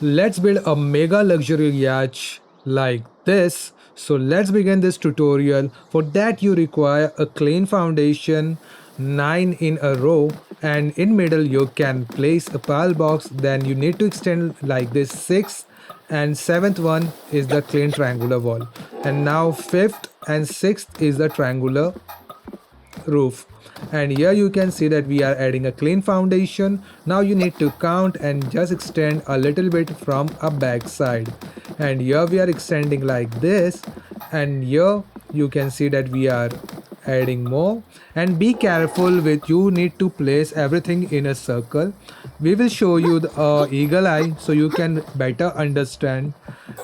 Let's build a mega luxury yacht like this. So let's begin this tutorial. For that you require a clean foundation, 9 in a row, and in middle you can place a pile box. Then you need to extend like this 6, and 7th one is the clean triangular wall. And now 5th and 6th is the triangular roof. And here you can see that we are adding a clean foundation. Now you need to count and just extend a little bit from a back side, and here we are extending like this, and here you can see that we are adding more. And be careful with, you need to place everything in a circle. We will show you the eagle eye so you can better understand.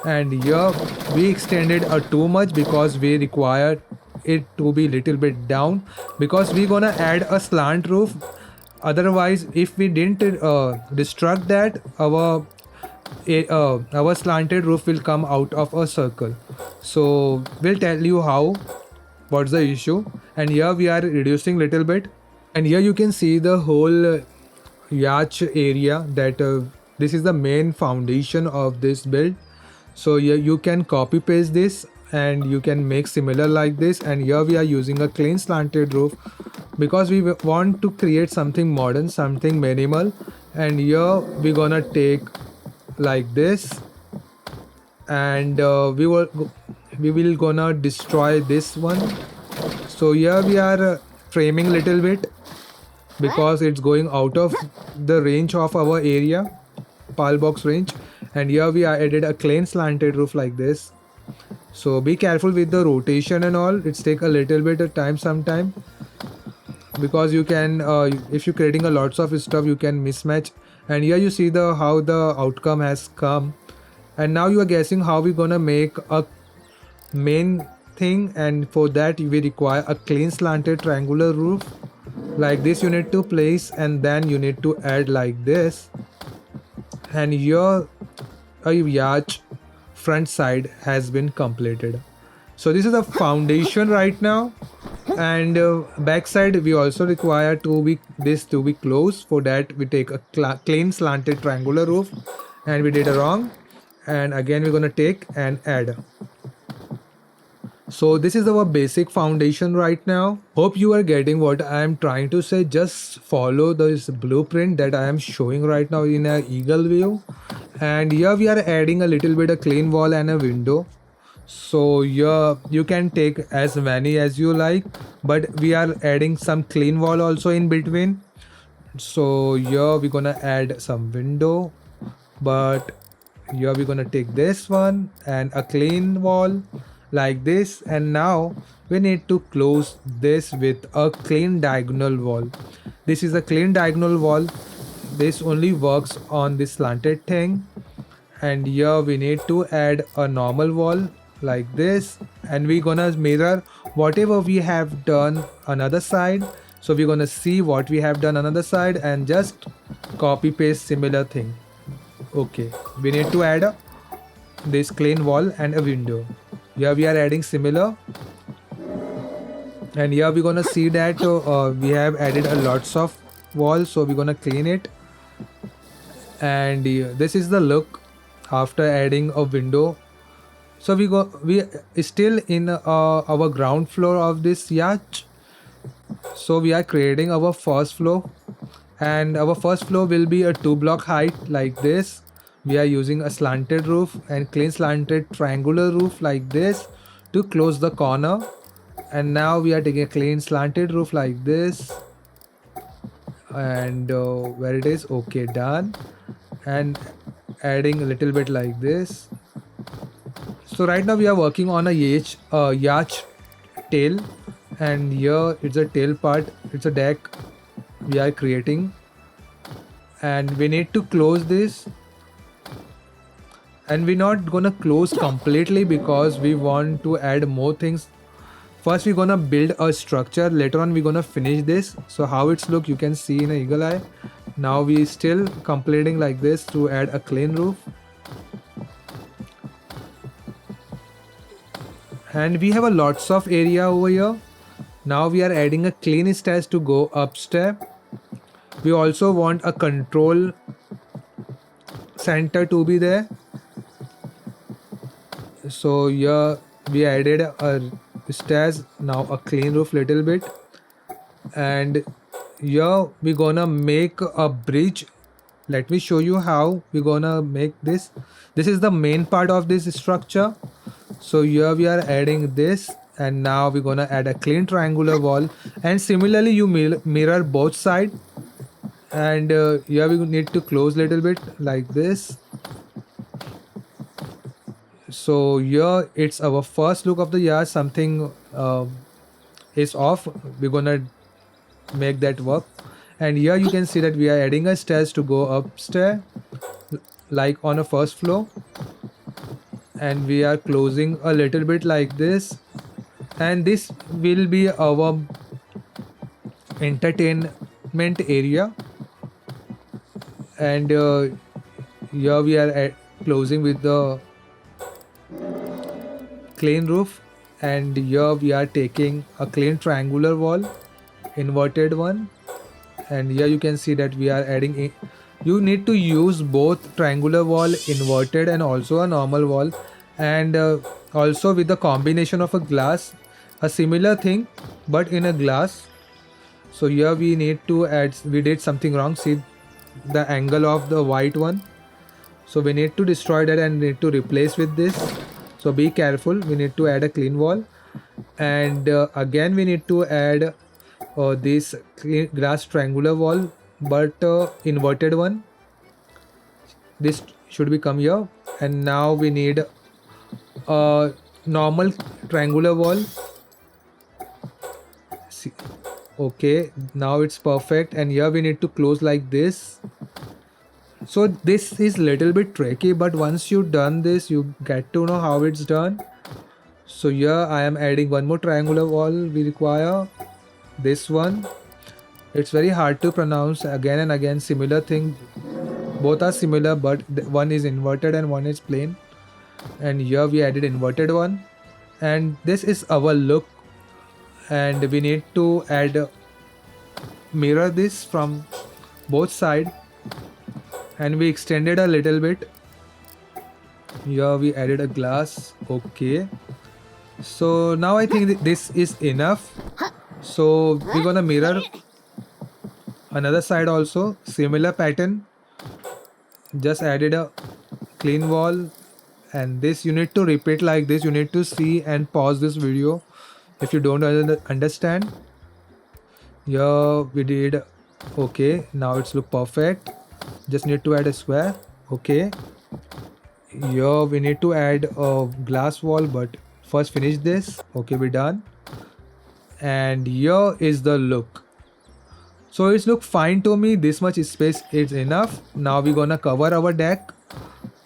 And here we extended too much because we required it to be little bit down, because we're gonna add a slant roof. Otherwise, if we didn't destruct that, our slanted roof will come out of a circle. So we'll tell you how, what's the issue. And here we are reducing little bit, and here you can see the whole yacht area, that this is the main foundation of this build. So here you can copy paste this and you can make similar like this. And here we are using a clean slanted roof because we want to create something modern, something minimal. And here we're gonna take like this, and we will gonna destroy this one. So here we are framing little bit because it's going out of the range of our area, pile box range. And here we are added a clean slanted roof like this. So be careful with the rotation and all, it's take a little bit of time sometime, because you can if you're creating a lots of stuff you can mismatch. And here you see the how the outcome has come. And now you are guessing how we're gonna make a main thing, and for that we require a clean slanted triangular roof like this. You need to place, and then you need to add like this. And here a yacht front side has been completed. So this is the foundation right now. And back side we also require this to be closed. For that we take a clean slanted triangular roof, and we did a wrong, and again we're gonna take and add. So this is our basic foundation right now. Hope you are getting what I am trying to say. Just follow this blueprint that I am showing right now in a eagle view. And here we are adding a little bit of clean wall and a window. So here you can take as many as you like, but we are adding some clean wall also in between. So here we're gonna add some window, but here we're gonna take this one and a clean wall like this. And now we need to close this with a clean diagonal wall. This is a clean diagonal wall. This only works on this slanted thing. And here we need to add a normal wall like this, and we're gonna mirror whatever we have done another side. So we're gonna see what we have done another side and just copy paste similar thing. Okay, we need to add this clean wall and a window. Here we are adding similar, and here we're gonna see that we have added a lots of walls, so we're gonna clean it. And this is the look after adding a window. So we still in our ground floor of this yacht. So we are creating our first floor, and our first floor will be a 2-block height like this. We are using a slanted roof and clean slanted triangular roof like this to close the corner. And now we are taking a clean slanted roof like this, and where it is, okay, done. And adding a little bit like this. So right now we are working on a yacht tail, and here it's a tail part, it's a deck we are creating, and we need to close this. And we're not gonna close completely because we want to add more things. First we're gonna build a structure, later on we're gonna finish this. So how it's look you can see in a eagle eye. Now we still completing like this to add a clean roof. And we have a lots of area over here. Now we are adding a clean stairs to go upstairs. We also want a control center to be there. So here we added a stairs, now a clean roof little bit, and here we gonna make a bridge. Let me show you how we gonna make this. This is the main part of this structure. So here we are adding this, and now we're gonna add a clean triangular wall, and similarly you mirror both side, and here we need to close little bit like this. So here it's our first look of the yard. Something is off, we're gonna make that work. And here you can see that we are adding a stairs to go upstairs like on a first floor, and we are closing a little bit like this, and this will be our entertainment area. And here we are closing with the clean roof, and here we are taking a clean triangular wall, inverted one, and here you can see that we are adding you need to use both triangular wall, inverted, and also a normal wall, and also with the combination of a glass, a similar thing but in a glass. So here we need to add, we did something wrong, see the angle of the white one, so we need to destroy that and need to replace with this. So be careful, we need to add a clean wall, and again we need to add this glass triangular wall, but inverted one. This should become here, and now we need a normal triangular wall. See, okay, now it's perfect, and here we need to close like this. So this is little bit tricky, but once you done this you get to know how it's done. So here I am adding one more triangular wall we require, this one. It's very hard to pronounce, again and again similar thing, both are similar but one is inverted and one is plain, and here we added inverted one, and this is our look. And we need to add mirror this from both side, and we extended a little bit. Here we added a glass. Okay, so now I think this is enough. So we're gonna mirror another side also, similar pattern, just added a clean wall, and this you need to repeat like this. You need to see and pause this video if you don't understand. Here we did. Okay, now it's look perfect, just need to add a square. Okay, here we need to add a glass wall, but first finish this. Okay, we're done, and here is the look. So it's look fine to me, this much space is enough. Now we're gonna cover our deck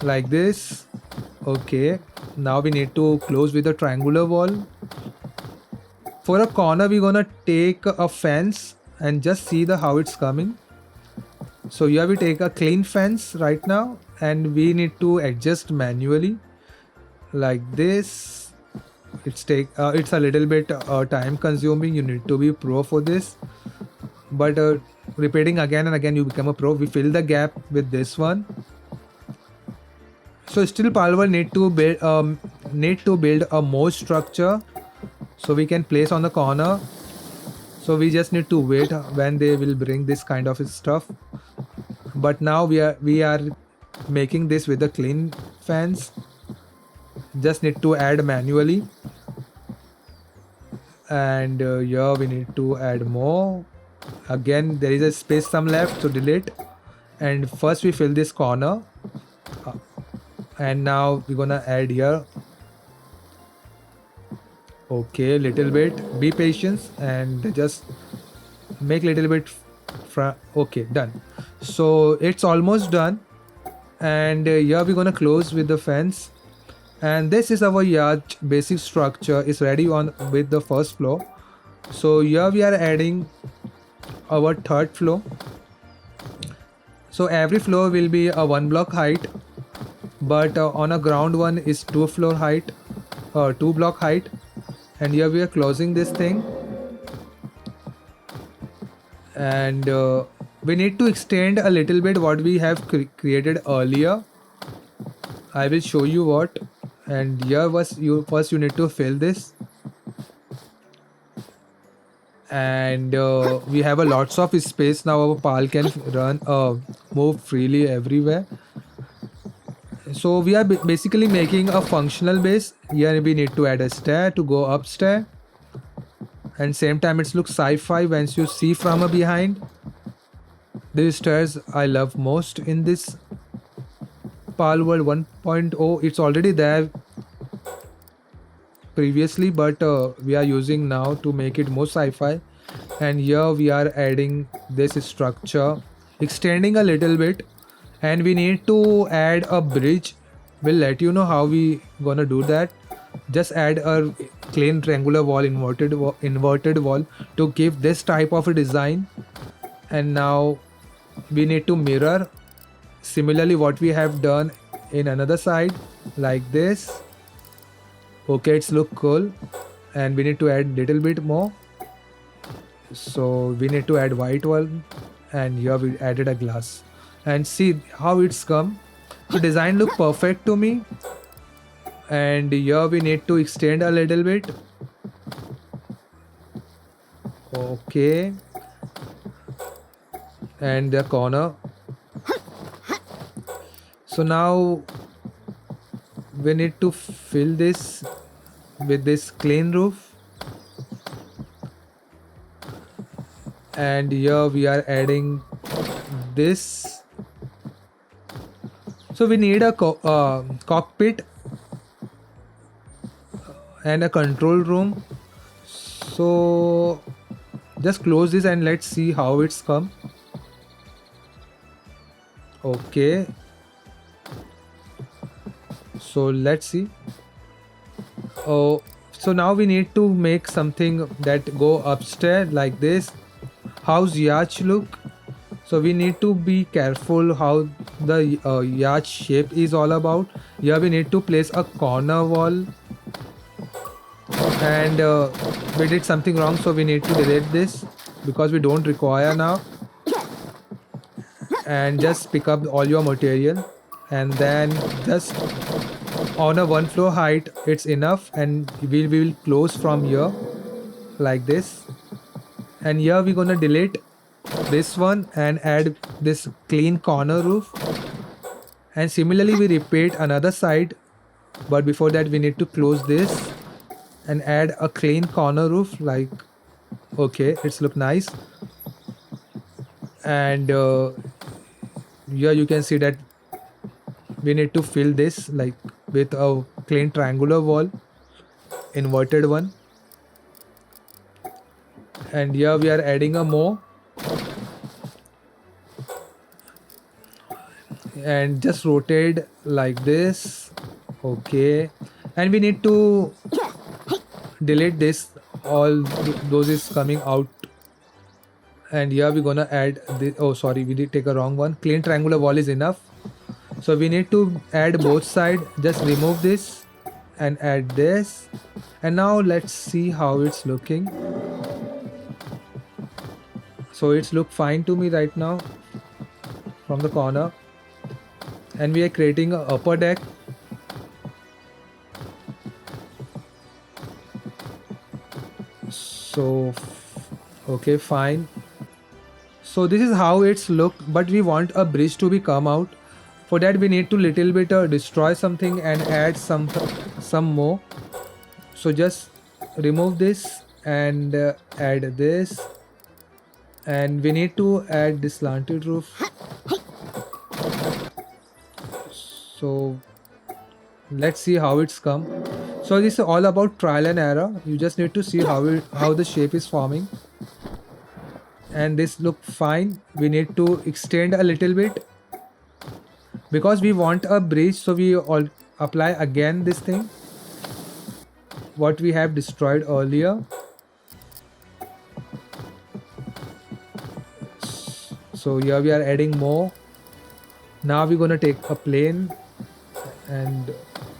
like this. Okay, now we need to close with a triangular wall. For a corner we're gonna take a fence, and just see the how it's coming. So here we take a clean fence right now, and we need to adjust manually like this. It's a little bit time consuming, you need to be pro for this, but repeating again and again you become a pro. We fill the gap with this one. So still Palworld need to build a more structure so we can place on the corner. So we just need to wait when they will bring this kind of stuff. But now we are making this with a clean fence. Just need to add manually, and here we need to add more. Again there is a space some left, so delete. And first we fill this corner, and now we're gonna add here. Okay, little bit, be patient and just make little bit okay, done. So it's almost done, and here we're gonna close with the fence, and this is our yard basic structure is ready on with the first floor. So here we are adding our third floor. So every floor will be a 1 block height, but on a ground one is 2 floor height, 2 block height. And here we are closing this thing, and we need to extend a little bit what we have created earlier. I will show you what. And here was you first you need to fill this, and we have a lots of space now. Our pal can run move freely everywhere. So we are basically making a functional base. Here we need to add a stair to go upstairs, and same time it looks sci-fi once you see from a behind. These stairs I love most in this Palworld 1.0. It's already there previously, but we are using now to make it more sci-fi. And here we are adding this structure, extending a little bit, and we need to add a bridge. We'll let you know how we gonna do that. Just add a plain triangular wall, inverted wall to give this type of a design. And now we need to mirror similarly what we have done in another side, like this. Okay, it's look cool, and we need to add little bit more. So we need to add white one, and here we added a glass, and see how it's come. The design look perfect to me, and here we need to extend a little bit. Okay, and the corner. So now we need to fill this with this clean roof, and here we are adding this. So we need a cockpit and a control room. So just close this and let's see how it's come. Okay, so let's see. Oh, so now we need to make something that go upstairs like this. How's yacht look? So we need to be careful how the yacht shape is all about. Here we need to place a corner wall, and we did something wrong, so we need to delete this because we don't require now. And just pick up all your material, and then just on a 1 floor height it's enough, and we will close from here like this. And here we're gonna delete this one and add this clean corner roof, and similarly we repeat another side, but before that we need to close this and add a clean corner roof, like okay, it's look nice. And here you can see that we need to fill this like with a clean triangular wall, inverted one. And here we are adding a more, and just rotate like this. Okay, and we need to delete this, all those is coming out. And here we're gonna add this. Oh sorry, we did take a wrong one. Clean triangular wall is enough, so we need to add both side. Just remove this and add this, and now let's see how it's looking. So it's look fine to me right now from the corner, and we are creating a upper deck. So okay, fine. So this is how it's look, but we want a bridge to be come out. For that we need to little bit destroy something and add some more. So just remove this and add this, and we need to add this slanted roof. So let's see how it's come. So this is all about trial and error. You just need to see how the shape is forming, and this look fine. We need to extend a little bit because we want a bridge, so we all apply again this thing what we have destroyed earlier. So here we are adding more. Now we're gonna take a plane, and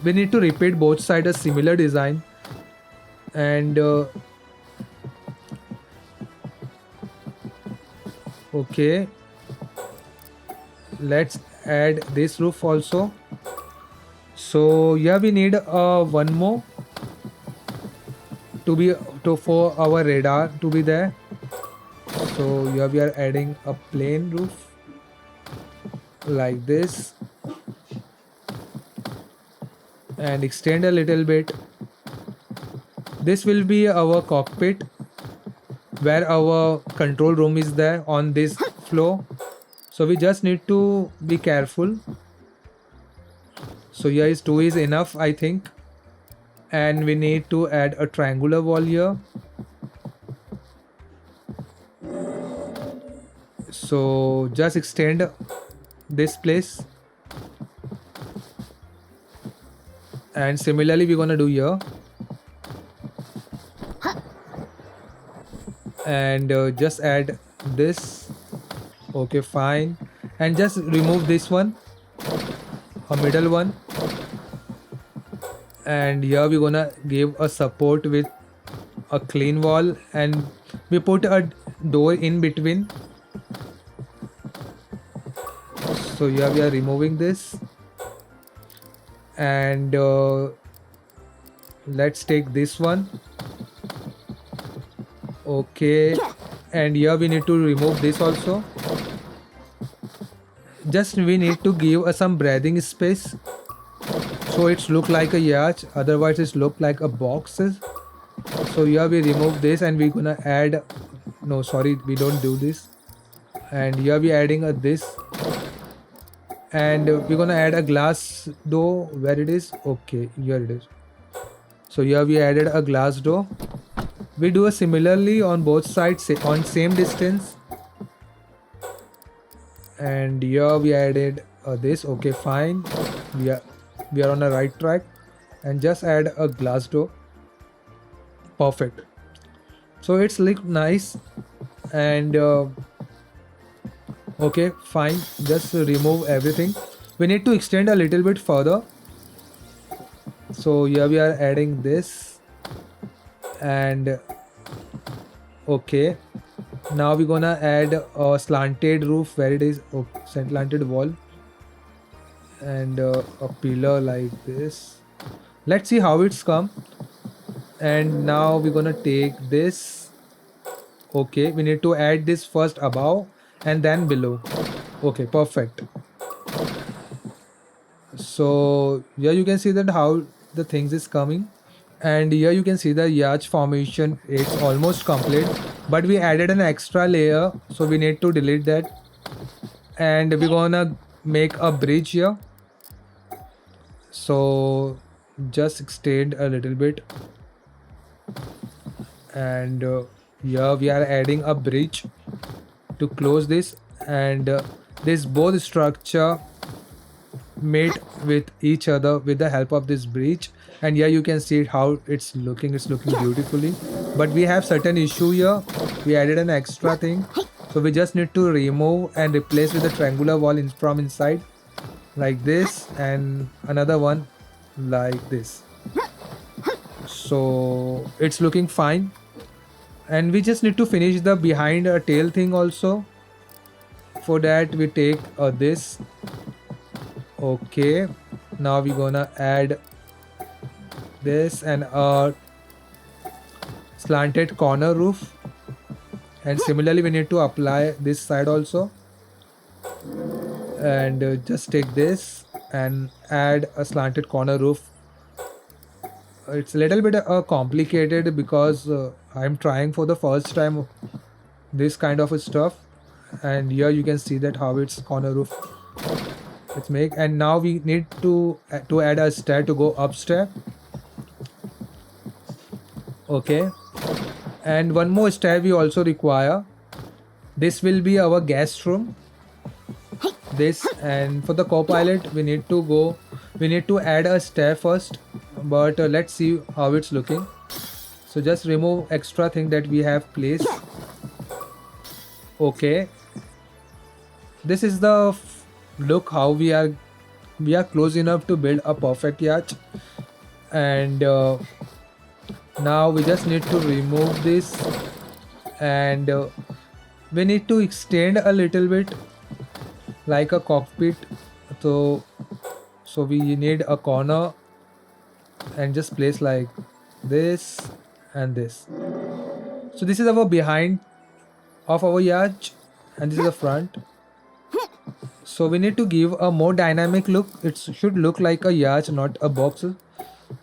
we need to repeat both sides a similar design. And okay, let's add this roof also. So yeah, we need one more to be for our radar to be there. So here we are adding a plain roof like this and extend a little bit. This will be our cockpit where our control room is there on this floor. So we just need to be careful. So here is 2 is enough, I think. And we need to add a triangular wall here. So just extend this place. And similarly we're gonna do here. And just add this. Okay, fine. And just remove this one, a middle one. And here we're gonna give a support with a clean wall, and we put a door in between. So here we are removing this, and let's take this one. Okay, and here we need to remove this also. Just we need to give some breathing space so it's look like a yacht, otherwise it's look like a boxes. So here we remove this and we're gonna add, no sorry, we don't do this. And here we adding a this, and we're gonna add a glass door. Where it is? Okay, here it is. So here we added a glass door. We do a similarly on both sides on same distance. And here we added this. Okay, fine, we are on the right track. And just add a glass door. Perfect. So it's look nice. And okay, fine, just remove everything. We need to extend a little bit further. So here we are adding this. And okay, now we're gonna add a slanted roof. Where it is? Oh, slanted wall. And a pillar like this. Let's see how it's come. And now we're gonna take this. Okay, we need to add this first above and then below. Okay, perfect. So here you can see that how the things is coming. And here you can see the yacht formation. It's almost complete, but we added an extra layer, so we need to delete that. And we're gonna make a bridge here. So just extend a little bit. And here we are adding a bridge to close this. And this both structure made with each other with the help of this bridge. And here you can see how it's looking beautifully. But we have certain issue here. We added an extra thing, so we just need to remove and replace with a triangular wall from inside like this, and another one like this. So it's looking fine. And we just need to finish the behind a tail thing also. For that we take this. Okay, now we're gonna add this and a slanted corner roof. And similarly we need to apply this side also. And just take this and add a slanted corner roof. It's a little bit complicated because I'm trying for the first time this kind of stuff. And here you can see that how it's corner roof it's make. And now we need to add a stair to go upstairs. Okay, and one more stair we also require. This will be our guest room, this. And for the co-pilot we need to add a stair first. But let's see how it's looking. So just remove extra thing that we have placed. Okay, this is the look how we are close enough to build a perfect yacht. And now we just need to remove this. And we need to extend a little bit like a cockpit. So So we need a corner and just place like this and this. So this is our behind of our yacht and this is the front. So we need to give a more dynamic look. It should look like a yacht, not a box.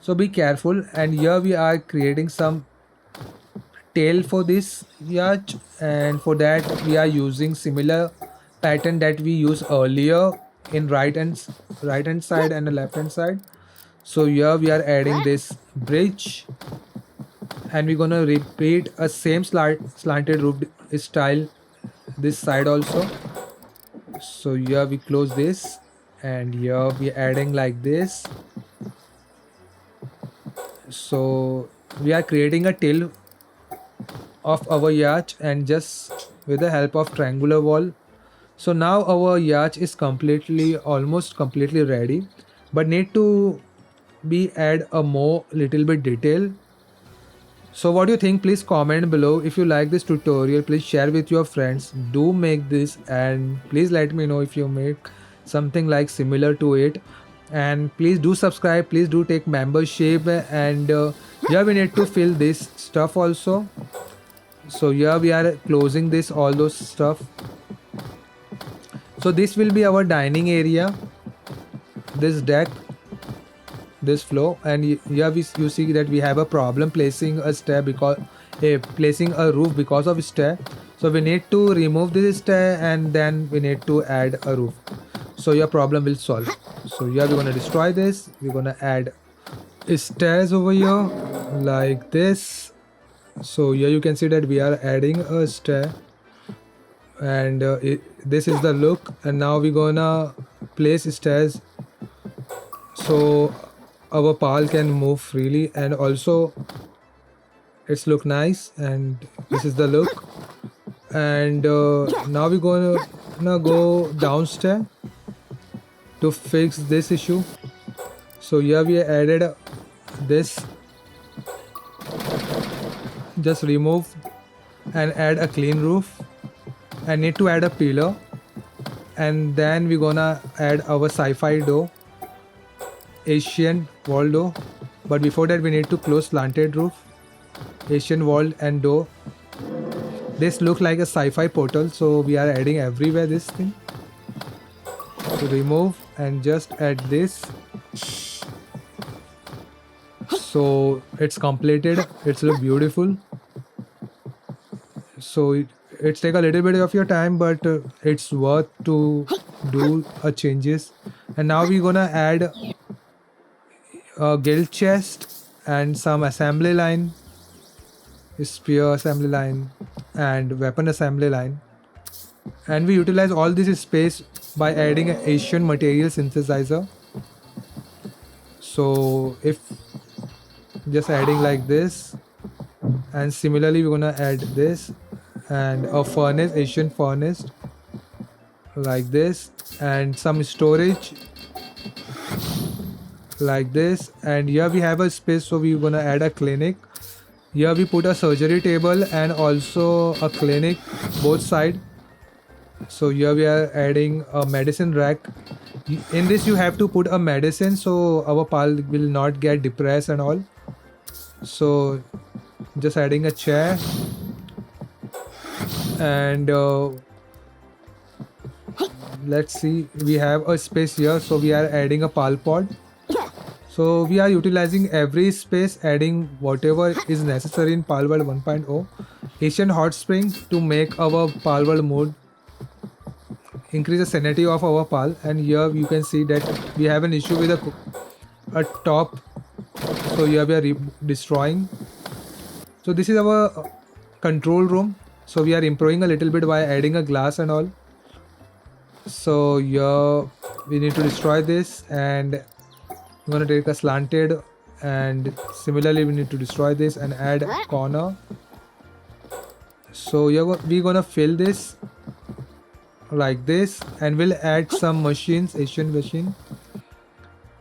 So be careful. And here we are creating some tail for this yacht, and for that we are using similar pattern that we used earlier in right hand side and the left hand side. So here we are adding this bridge, and we're gonna repeat a same slanted roof style this side also. So here we close this, and here we are adding like this. So we are creating a tail of our yacht, and just with the help of triangular wall. So now our yacht is almost completely ready, but need to be add a more little bit detail. So what do you think? Please comment below. If you like this tutorial, please share with your friends. Do make this, and please let me know if you make something like similar to it. And please do subscribe. Please do take membership. And here we need to fill this stuff also. So here we are closing this all those stuff. So this will be our dining area, this deck, this floor, and here you see that we have a problem placing a stair because placing a roof because of stair. So we need to remove this stair and then we need to add a roof. So your problem will solve. So here we're gonna destroy this. We're gonna add stairs over here like this. So here you can see that we are adding a stair, and this is the look. And now we're gonna place stairs so our pal can move freely, and also it's look nice, and this is the look. And now we're gonna go downstairs to fix this issue. So here we added this, just remove and add a clean roof, and need to add a pillar, and then we're gonna add our sci-fi door, Asian wall door. But before that we need to close slanted roof, Asian wall and door. This look like a sci-fi portal, so we are adding everywhere this thing. So remove and just add this. So it's completed. It's look beautiful. So it's take a little bit of your time, but it's worth to do changes. And now we're gonna add a guild chest and some assembly line, spear assembly line and weapon assembly line. And we utilize all this space by adding an Asian material synthesizer. So if just adding like this, and similarly we're gonna add this and a furnace, Asian furnace like this, and some storage like this. And here we have a space, so we're gonna add a clinic. Here we put a surgery table and also a clinic both side. So here we are adding a medicine rack. In this you have to put a medicine so our pal will not get depressed and all. So just adding a chair, and let's see, we have a space here, so we are adding a pal pod. So we are utilizing every space, adding whatever is necessary in Palworld 1.0. Asian hot spring to make our Palworld mode, increase the sanity of our pal. And here you can see that we have an issue with a top, so here we are destroying. So this is our control room. So we are improving a little bit by adding a glass and all. So here we need to destroy this, and I'm gonna take a slanted, and similarly we need to destroy this and add a corner. So here we're gonna fill this like this, and we'll add some machines, Asian machine.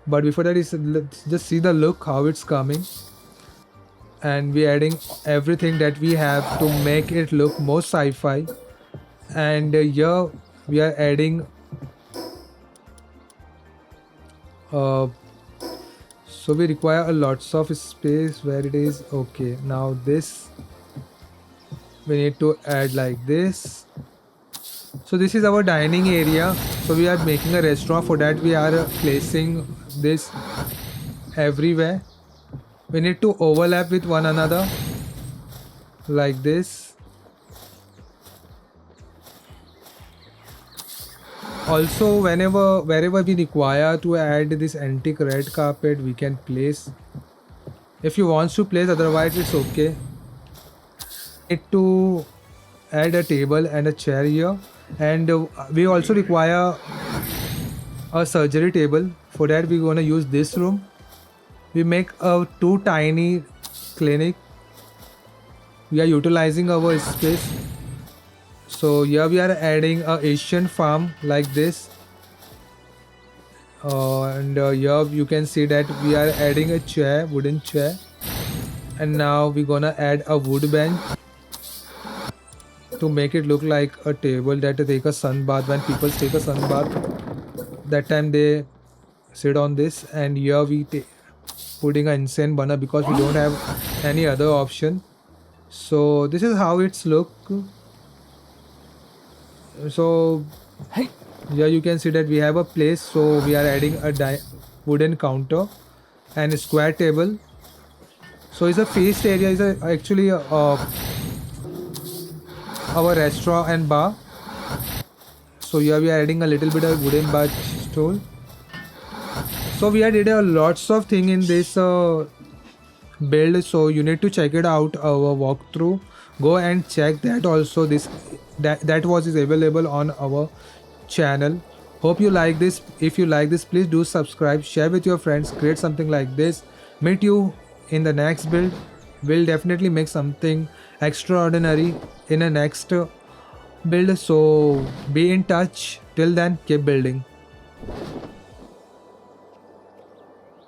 But before that, let's just see the look how it's coming. And we're adding everything that we have to make it look more sci-fi. And here we are adding uh, so we require a lots of space where it is. Okay, now this we need to add like this. So this is our dining area. So we are making a restaurant. For that we are placing this everywhere. We need to overlap with one another like this. Also, wherever we require to add this antique red carpet, we can place. If you want to place, otherwise it's okay. Need to add a table and a chair here, and we also require a surgery table. For that we're gonna use this room. We make a two tiny clinic. We are utilizing our space. So here we are adding a Asian farm like this, and here you can see that we are adding a chair, wooden chair, and now we're gonna add a wood bench to make it look like a table that to take a sun bath. When people take a sun bath, that time they sit on this. And here we putting an insane burner because we don't have any other option. So this is how it's look. So here you can see that we have a place. So we are adding a wooden counter and a square table. So it's a feast area. Is actually our restaurant and bar. So here we are adding a little bit of wooden bar stool. So we did a lots of thing in this build. So you need to check it out, our walkthrough. Go and check that also. That was is available on our channel. Hope you like this. If you like this, please do subscribe, share with your friends, create something like this. Meet you in the next build. We'll definitely make something extraordinary in the next build. So be in touch. Till then, keep building.